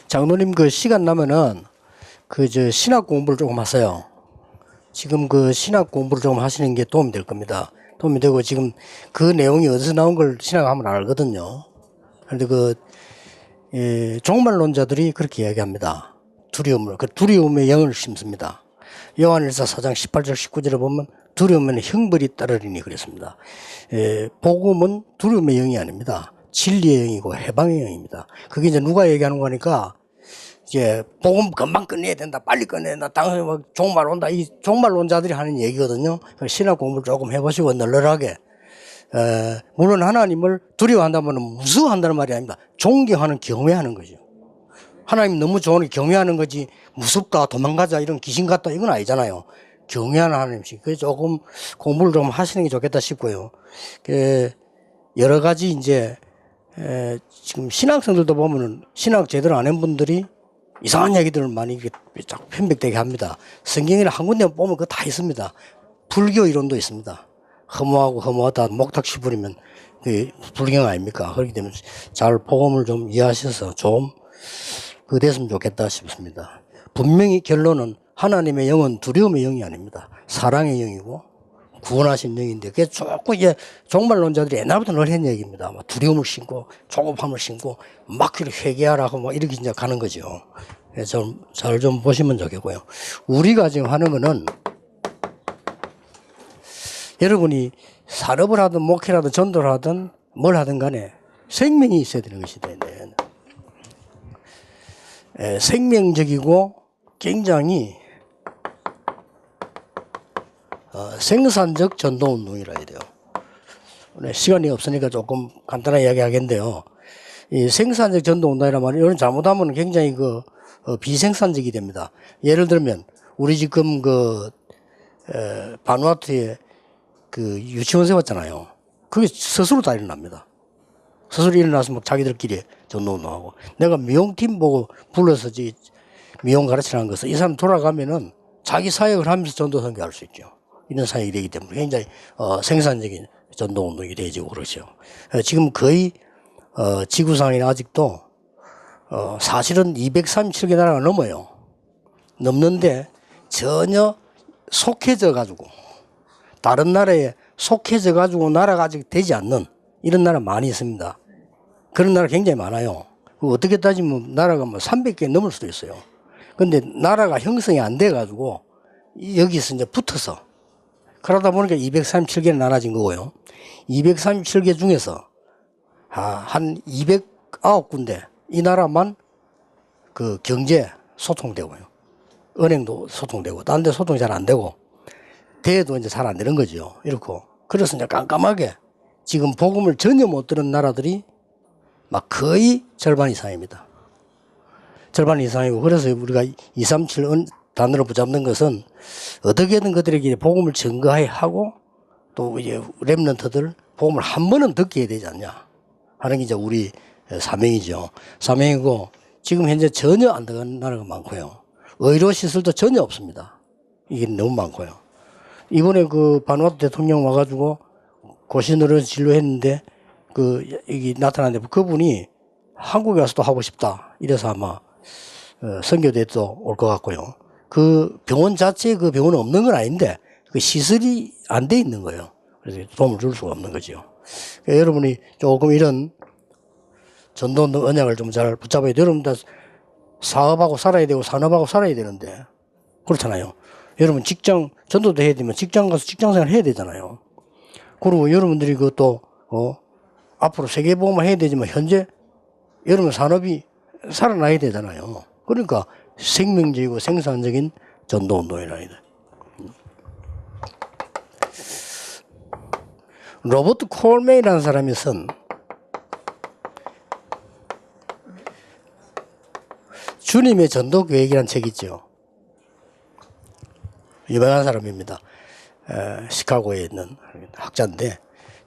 장로님 그 시간 나면은 그 저 신학 공부를 조금 하세요. 지금 그 신학 공부를 좀 하시는 게 도움이 될 겁니다. 도움이 되고 지금 그 내용이 어디서 나온 걸 신학하면 알거든요. 그런데 그 종말론자들이 그렇게 이야기합니다. 그 두려움의 영을 심습니다. 요한일서 4장 18절 19절에 보면 두려움에는 형벌이 따르리니 그랬습니다. 복음은 두려움의 영이 아닙니다. 진리의 영이고 해방의 영입니다. 그게 이제 누가 얘기하는 거니까 이제 복음 금방 끝내야 된다, 빨리 끝내야 된다, 당연히 뭐 종말 온다, 이 종말론자들이 하는 얘기거든요. 신학 공부를 조금 해보시고 널널하게. 물론 하나님을 두려워한다면 무서워한다는 말이 아닙니다. 존경하는, 경외하는 거죠. 하나님 너무 좋으니 경외하는 거지, 무섭다, 도망가자, 이런 귀신 같다, 이건 아니잖아요. 경외하는 하나님씩. 그래서 조금 공부를 좀 하시는 게 좋겠다 싶고요. 여러 가지 이제, 지금 신학생들도 보면은 신학 제대로 안 한 분들이 이상한 얘기들을 많이 자꾸 편백되게 합니다. 성경에는 한 군데 보면 그거 다 있습니다. 불교 이론도 있습니다. 허무하고 허무하다 목탁 씹으리면 그 불경 아닙니까? 그렇기 때문에 잘 복음을 좀 이해하셔서 좀 그 됐으면 좋겠다 싶습니다. 분명히 결론은 하나님의 영은 두려움의 영이 아닙니다. 사랑의 영이고 구원하신 영인데 그게 조금 이제 종말론자들이 옛날부터 늘 했는 얘기입니다. 막 두려움을 심고 조급함을 심고 막 회개하라고 막 이렇게 이제 가는 거죠. 그래서 잘 좀 보시면 좋겠고요. 우리가 지금 하는 거는 여러분이 산업을 하든 목회를 하든 전도를 하든 뭘 하든 간에 생명이 있어야 되는 것이다. 생명적이고 굉장히 생산적 전도운동이라 해야 돼요. 시간이 없으니까 조금 간단하게 이야기하겠는데요. 이 생산적 전도운동이란 말은 이런 잘못하면 굉장히 비생산적이 됩니다. 예를 들면 우리 지금 바누아투에 유치원 세웠잖아요. 그게 스스로 다 일어납니다. 스스로 일어나서 막 자기들끼리 전도운동하고. 내가 미용팀 보고 불러서 미용 가르치라는 것은 이 사람 돌아가면은 자기 사역을 하면서 전도 선교할 수 있죠. 이런 사역이 되기 때문에 굉장히 생산적인 전도운동이 되어지고 그러죠. 지금 거의 지구상에 아직도 사실은 237개 나라가 넘어요. 넘는데 전혀 속해져 가지고 다른 나라에 속해져 가지고 나라가 아직 되지 않는 이런 나라 많이 있습니다. 그런 나라 굉장히 많아요. 어떻게 따지면 나라가 뭐 300개 넘을 수도 있어요. 근데 나라가 형성이 안 돼 가지고 여기서 이제 붙어서 그러다 보니까 237개는 나눠진 거고요. 237개 중에서 한 209군데 이 나라만 그 경제 소통되고요. 은행도 소통되고 다른 데 소통이 잘 안 되고 대회도 이제 잘 안 되는 거죠. 이렇고. 그래서 이제 깜깜하게 지금 복음을 전혀 못 들은 나라들이 막 거의 절반 이상입니다. 절반 이상이고 그래서 우리가 237 단어로 붙잡는 것은 어떻게든 그들에게 복음을 증거하고 또 이제 렘넌트들 복음을 한 번은 듣게 해야 되지 않냐 하는 게 이제 우리 사명이죠. 사명이고 지금 현재 전혀 안 들어가는 나라가 많고요. 의료 시설도 전혀 없습니다. 이게 너무 많고요. 이번에 바누아투 대통령 와가지고 고신으로 진료했는데 이게 나타났는데 그분이 한국에 와서 또 하고 싶다. 이래서 아마 선교대도 올 것 같고요. 그 병원 자체에 그 병원은 없는 건 아닌데 그 시설이 안 돼 있는 거예요. 그래서 도움을 줄 수가 없는 거죠. 그러니까 여러분이 조금 이런 전도운동 언약을 좀 잘 붙잡아야 돼요. 여러분 다 사업하고 살아야 되고 산업하고 살아야 되는데 그렇잖아요. 여러분 직장 전도도 해야 되면 직장 가서 직장생활 해야 되잖아요. 그리고 여러분들이 그것도 앞으로 세계보험을 해야 되지만 현재 여러분 산업이 살아나야 되잖아요. 그러니까 생명적이고 생산적인 전도운동이라 해야 돼. 로버트 콜맨이라는 사람이 쓴 주님의 전도계획이라는 책이 있죠. 유명한 사람입니다. 시카고에 있는 학자인데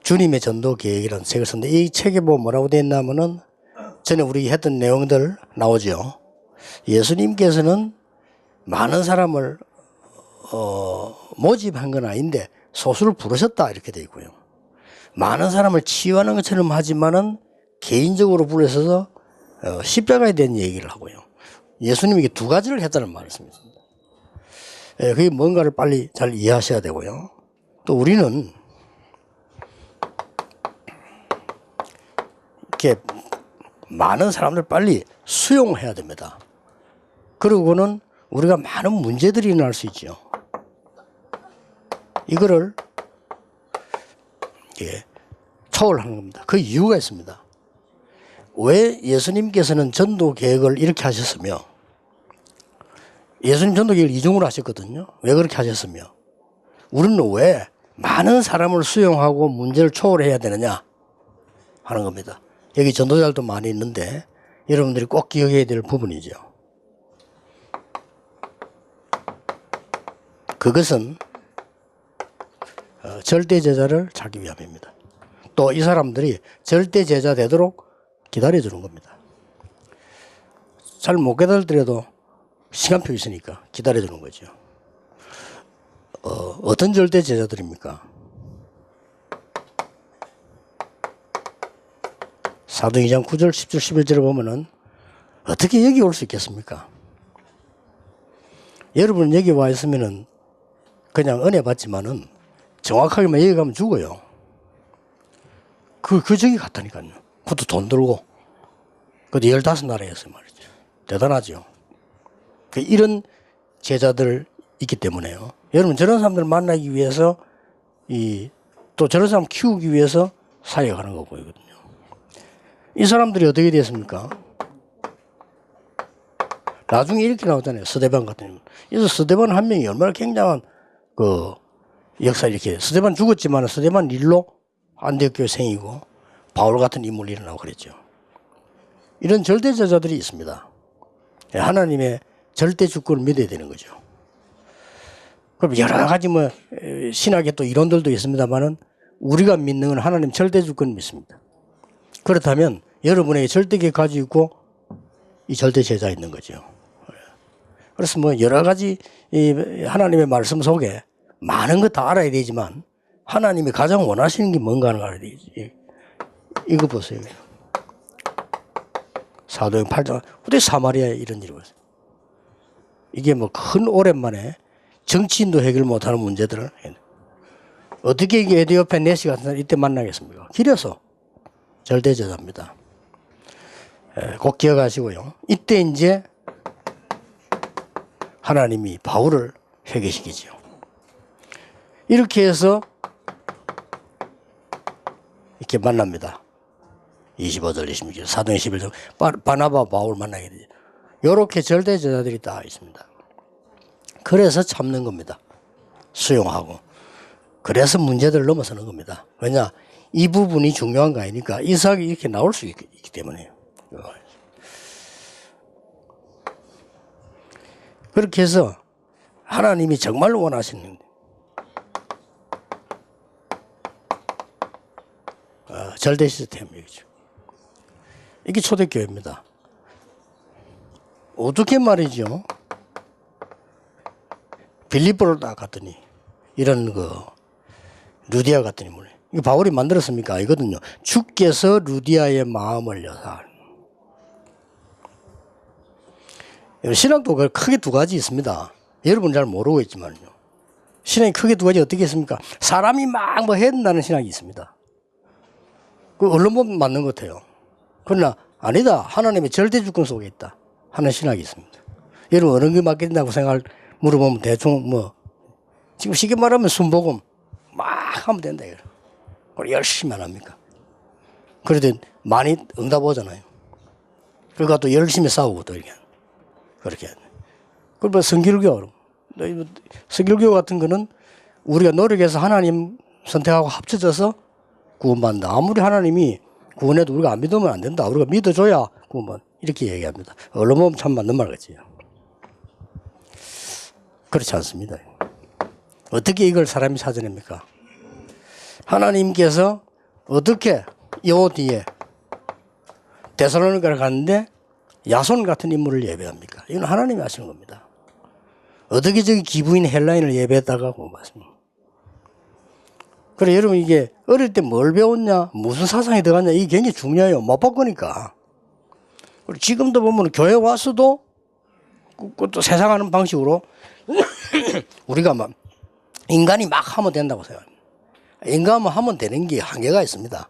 주님의 전도계획이라는 책을 썼는데 이 책에 보면 뭐라고 되어 있냐면은 전에 우리 했던 내용들 나오죠. 예수님께서는 많은 사람을 모집한 건 아닌데 소수를 부르셨다 이렇게 되어 있고요. 많은 사람을 치유하는 것처럼 하지만은 개인적으로 불러서 십자가에 대한 얘기를 하고요. 예수님에게 두 가지를 했다는 말씀입니다. 예, 그게 뭔가를 빨리 잘 이해하셔야 되고요. 또 우리는 이렇게 많은 사람들 빨리 수용해야 됩니다. 그러고는 우리가 많은 문제들이 일어날 수 있죠. 이거를 초월하는 겁니다. 그 이유가 있습니다. 왜 예수님께서는 전도 계획을 이렇게 하셨으며 예수님 전도 계획을 이중으로 하셨거든요. 왜 그렇게 하셨으며 우리는 왜 많은 사람을 수용하고 문제를 초월해야 되느냐 하는 겁니다. 여기 전도자들도 많이 있는데 여러분들이 꼭 기억해야 될 부분이죠. 그것은 절대 제자를 찾기 위함입니다. 또 이 사람들이 절대 제자 되도록 기다려주는 겁니다. 잘 못 기다리더라도 시간표 있으니까 기다려주는 거죠. 어떤 절대 제자들입니까? 사도행 2장 9절, 10절, 11절을 보면은 어떻게 여기 올 수 있겠습니까? 여러분 여기 와 있으면은 그냥 은혜 받지만은 정확하게만 여기 가면 죽어요. 그 저기 갔다니까요. 그것도 돈 들고. 그것도 15나라였어요 말이죠. 대단하죠. 이런 제자들 있기 때문에요. 여러분 저런 사람들 만나기 위해서 또 저런 사람 키우기 위해서 사역하는 거 보이거든요. 이 사람들이 어떻게 됐습니까? 나중에 이렇게 나오잖아요. 스데반 같은 경우. 그래서 스데반 한 명이 얼마나 굉장한 그 역사 이렇게 스데반 죽었지만 스데반 일로 안디옥 교회 생이고 바울 같은 인물이 일어나고 그랬죠. 이런 절대 제자들이 있습니다. 하나님의 절대 주권을 믿어야 되는 거죠. 그럼 여러 가지 신학의 또 이론들도 있습니다만은 우리가 믿는 건 하나님 절대 주권을 믿습니다. 그렇다면 여러분에게 절대계 가지고 있고 이 절대 제자 있는 거죠. 그래서 여러 가지 하나님의 말씀 속에 많은 것 다 알아야 되지만 하나님이 가장 원하시는 게 뭔가를 알아야 되지. 이거 보세요. 사도행 8장 어떻게 사마리아에 이런 일이 왔어요. 이게 큰 오랜만에 정치인도 해결 못하는 문제들을 어떻게 이게 에디오피아 네시 같은 사람 이때 만나겠습니까? 길에서 절대 제자입니다. 꼭 기억하시고요. 이때 이제 하나님이 바울을 회개시키죠. 이렇게 해서 이렇게 만납니다. 25절, 26절, 사도행 11절, 바나바, 바울 만나게 되죠. 이렇게 절대 제자들이 다 있습니다. 그래서 참는 겁니다. 수용하고. 그래서 문제들을 넘어서는 겁니다. 왜냐? 이 부분이 중요한 거 아니니까 이삭이 이렇게 나올 수 있기 때문에요. 그렇게 해서 하나님이 정말 원하시는 절대 시스템이죠. 이게 초대교회입니다. 어떻게 말이죠? 빌립보를 딱 갔더니 이런 루디아 같은 인물. 이거 바울이 만들었습니까? 아니거든요. 주께서 루디아의 마음을 여사. 신앙도 크게 두 가지 있습니다. 여러분 잘 모르고 있지만요. 신앙이 크게 두 가지 어떻게 있습니까? 사람이 막 해야 된다는 신앙이 있습니다. 그 언론 보면 맞는 것 같아요. 그러나 아니다. 하나님의 절대 주권 속에 있다 하는 신학이 있습니다. 여러분 어느 게 맞겠다고 물어보면 대충 지금 쉽게 말하면 순복음 막 하면 된다. 그걸 열심히 안 합니까? 그래도 많이 응답 오잖아요. 그러니까 또 열심히 싸우고 또 이렇게 그렇게. 그리고 성결교 같은 거는 우리가 노력해서 하나님 선택하고 합쳐져서 구원받는다. 아무리 하나님이 구원해도 우리가 안 믿으면 안 된다. 우리가 믿어줘야 구원받. 이렇게 얘기합니다. 언론 보면 참 맞는 말 같지요. 그렇지 않습니다. 어떻게 이걸 사람이 찾아냅니까? 하나님께서 어떻게 요 뒤에 데살로니가를 갔는데 야손 같은 인물을 예배합니까? 이건 하나님이 하시는 겁니다. 어떻게 저기 기부인 헬라인을 예배했다가 봤습니다. 그래 여러분 이게 어릴 때 뭘 배웠냐, 무슨 사상이 들어갔냐 이게 굉장히 중요해요. 못 바꾸니까. 지금도 보면 교회 와서도 또 세상하는 방식으로 우리가 막 인간이 막 하면 된다고 생각합니다. 인간만 하면 되는 게 한계가 있습니다.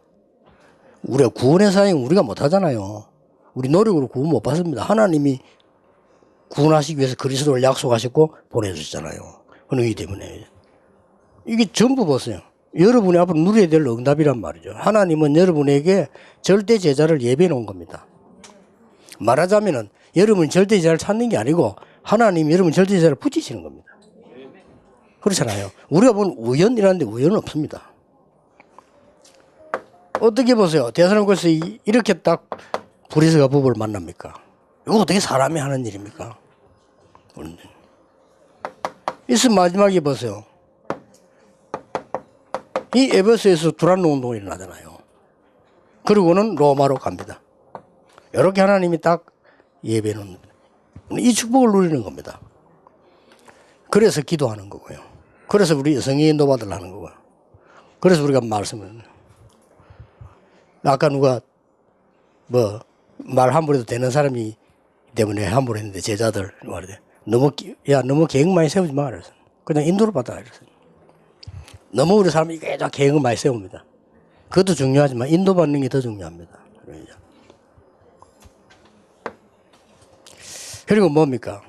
우리가 구원의 사역 우리가 못하잖아요. 우리 노력으로 구원 못 받습니다. 하나님이 구원하시기 위해서 그리스도를 약속하셨고 보내주셨잖아요. 그렇기 때문에 이게 전부 보세요. 여러분이 앞으로 누려야 될 응답이란 말이죠. 하나님은 여러분에게 절대 제자를 예배해 놓은 겁니다. 말하자면은 여러분이 절대 제자를 찾는 게 아니고 하나님이 여러분 절대 제자를 붙이시는 겁니다. 그렇잖아요. 우리가 보는 우연이라는데 우연은 없습니다. 어떻게 보세요. 데살로니가서 이렇게 딱 브리스가 부부를 만납니까? 이거 어떻게 사람이 하는 일입니까? 있으면 마지막에 보세요. 이 에베소에서 두란노 운동이 일어나잖아요. 그리고는 로마로 갑니다. 이렇게 하나님이 딱 예배해 놓는 겁니다. 이 축복을 누리는 겁니다. 그래서 기도하는 거고요. 그래서 우리 성의 인도받으려 하는 거고요. 그래서 우리가 말씀을 아까 누가 뭐 말 함부로 해도 되는 사람이 때문에 함부로 했는데 제자들 말이야. 너무 계획 많이 세우지 마. 그래서 그냥 인도를 받아. 그래서 너무 우리 사람이 계획을 많이 세웁니다. 그것도 중요하지만 인도받는 게 더 중요합니다. 그리고 뭡니까?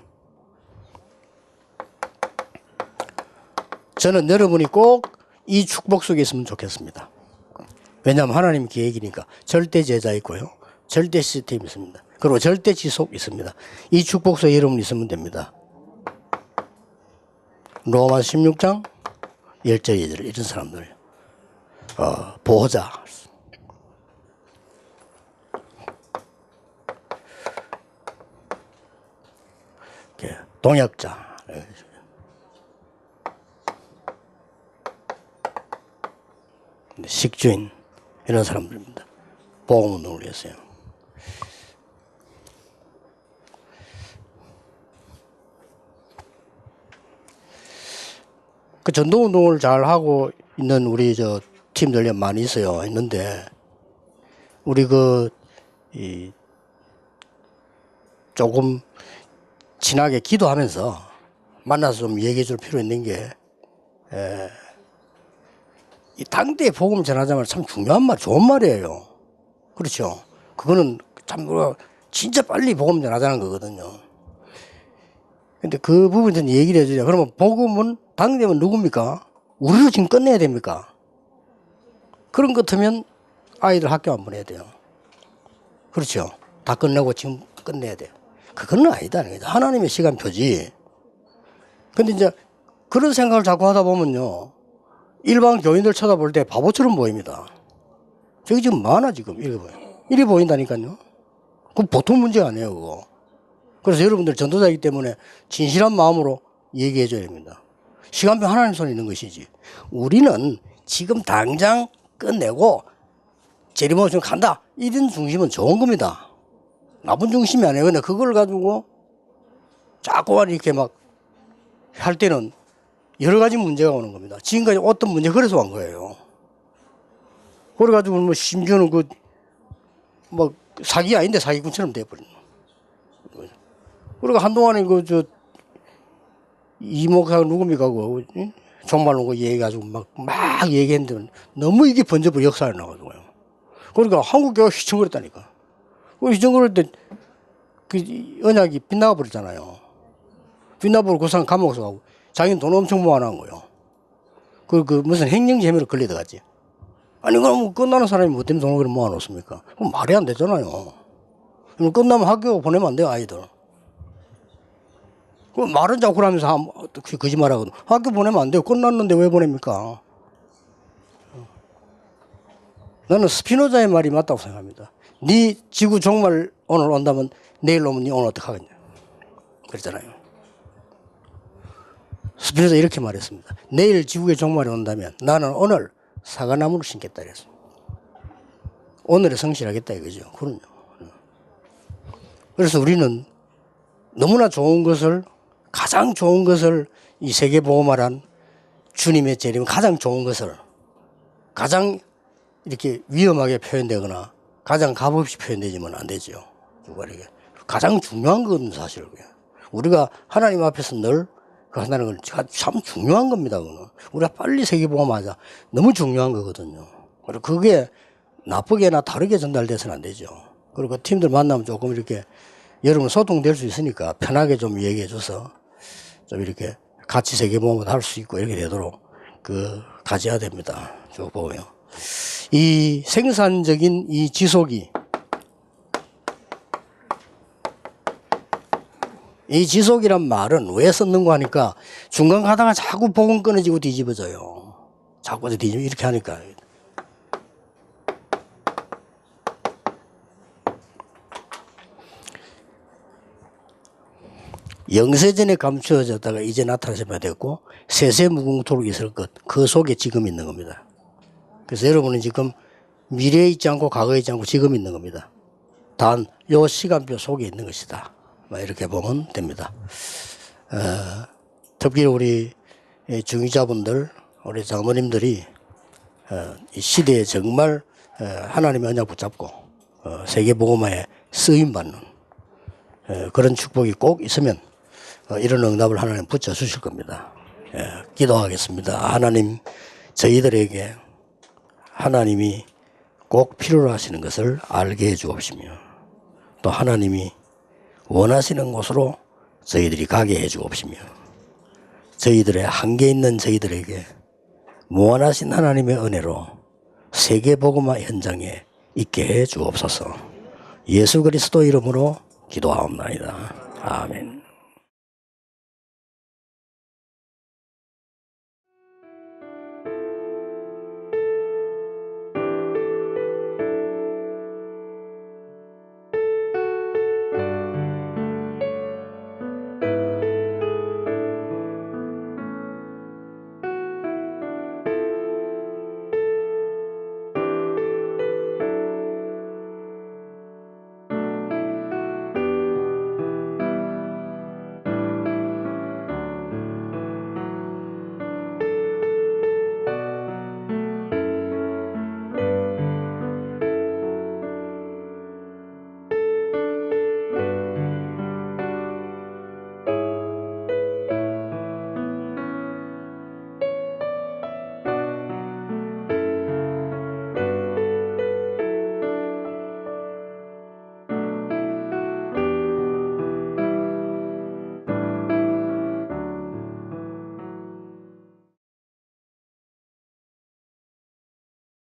저는 여러분이 꼭 이 축복 속에 있으면 좋겠습니다. 왜냐하면 하나님 계획이니까 절대 제자 있고요. 절대 시스템이 있습니다. 그리고 절대 지속 있습니다. 이 축복 속에 여러분 있으면 됩니다. 로마 16장 1절 2절 이런 사람들 보호자 동역자 식주인 이런 사람들입니다. 복음운동을 위해서요. 그 전도운동을 잘 하고 있는 우리 팀들이 많이 있어요. 있는데 우리 조금 진하게 기도하면서 만나서 좀 얘기해 줄 필요 있는 게 이 당대에 복음 전하자마자 참 중요한 말, 좋은 말이에요. 그렇죠. 그거는 참 진짜 빨리 복음 전하자는 거거든요. 근데 그 부분에 대해서 얘기를 해주자. 그러면 복음은 당대면 누굽니까? 우리로 지금 끝내야 됩니까? 그런 것 같으면 아이들 학교 안 보내야 돼요. 그렇죠. 다 끝내고 지금 끝내야 돼요. 그건 아니다. 하나님의 시간표지. 근데 이제 그런 생각을 자꾸 하다 보면요. 일반 교인들 쳐다볼 때 바보처럼 보입니다. 저기 지금 많아, 지금. 이래 보인다니까요. 그건 보통 문제가 아니에요, 그거. 그래서 여러분들 전도자이기 때문에 진실한 마음으로 얘기해 줘야 됩니다. 시간표 하나님 손에 있는 것이지. 우리는 지금 당장 끝내고 재림하고 지금 간다. 이런 중심은 좋은 겁니다. 나쁜 중심이 아니에요. 근데 그걸 가지고 자꾸만 이렇게 막 할 때는 여러 가지 문제가 오는 겁니다. 지금까지 어떤 문제 그래서 온 거예요. 그래가지고 뭐 심지어는 뭐 사기 아닌데 사기꾼처럼 돼버린. 그리고 한동안에 이목하고 누굽니까 정말로 얘기해가지고 막 얘기했는데 너무 이게 번져버려 역사에 나가지고요. 그러니까 한국교회가 휘청거렸다니까. 휘청거릴 때 언약이 빗나가 버렸잖아요. 빗나버리고 그 사람 감옥에서 가고 자기는 돈 엄청 모아놓은 거요. 무슨 행정지 혐의로 걸려 들어갔지. 아니 그럼 끝나는 사람이 뭐 때문에 돈을 모아놓습니까? 그럼 말이 안 되잖아요. 그럼 끝나면 학교 보내면 안 돼요, 아이들. 그 말은 자꾸 하면서 거짓말하거든. 학교 보내면 안 돼요. 끝났는데 왜 보냅니까? 나는 스피노자의 말이 맞다고 생각합니다. 네 지구 종말 오늘 온다면 내일 오면 네 오늘 어떡하겠냐. 그랬잖아요. 스피노자 이렇게 말했습니다. 내일 지구의 종말이 온다면 나는 오늘 사과나무를 심겠다 그랬습니다. 오늘에 성실하겠다 이거죠. 그럼요. 그래서 우리는 너무나 좋은 것을 가장 좋은 것을 이 세계보험화란 주님의 재림 가장 좋은 것을 가장 이렇게 위험하게 표현되거나 가장 값없이 표현되지면 안 되죠. 가장 중요한 건 사실이고요. 우리가 하나님 앞에서 늘 그 한다는 건 참 중요한 겁니다. 그거는. 우리가 빨리 세계복음하자. 너무 중요한 거거든요. 그리고 그게 나쁘게나 다르게 전달돼서는 안 되죠. 그리고 팀들 만나면 조금 이렇게 여러분 소통될 수 있으니까 편하게 좀 얘기해 줘서 좀 이렇게 같이 세계복음을 할 수 있고 이렇게 되도록 가져야 됩니다. 쭉 보면. 이 생산적인 이 지속이 이 지속이란 말은 왜 썼는가 하니까 중간 가다가 자꾸 복음 끊어지고 뒤집어져요. 자꾸 뒤집어 이렇게 하니까. 영세전에 감추어졌다가 이제 나타나셔야 됐고 세세무궁토록 있을 것, 그 속에 지금 있는 겁니다. 그래서 여러분은 지금 미래에 있지 않고 과거에 있지 않고 지금 있는 겁니다. 단 요 시간표 속에 있는 것이다. 이렇게 보면 됩니다. 특히 우리 중위자분들, 우리 장로님들이 이 시대에 정말 하나님의 언약 붙잡고 세계복음화에 쓰임받는 그런 축복이 꼭 있으면 이런 응답을 하나님 붙여주실 겁니다. 기도하겠습니다. 하나님, 저희들에게 하나님이 꼭 필요로 하시는 것을 알게 해 주옵시며 또 하나님이 원하시는 곳으로 저희들이 가게 해 주옵시며 저희들의 한계 있는 저희들에게 무한하신 하나님의 은혜로 세계복음화 현장에 있게 해 주옵소서. 예수 그리스도 이름으로 기도하옵나이다. 아멘.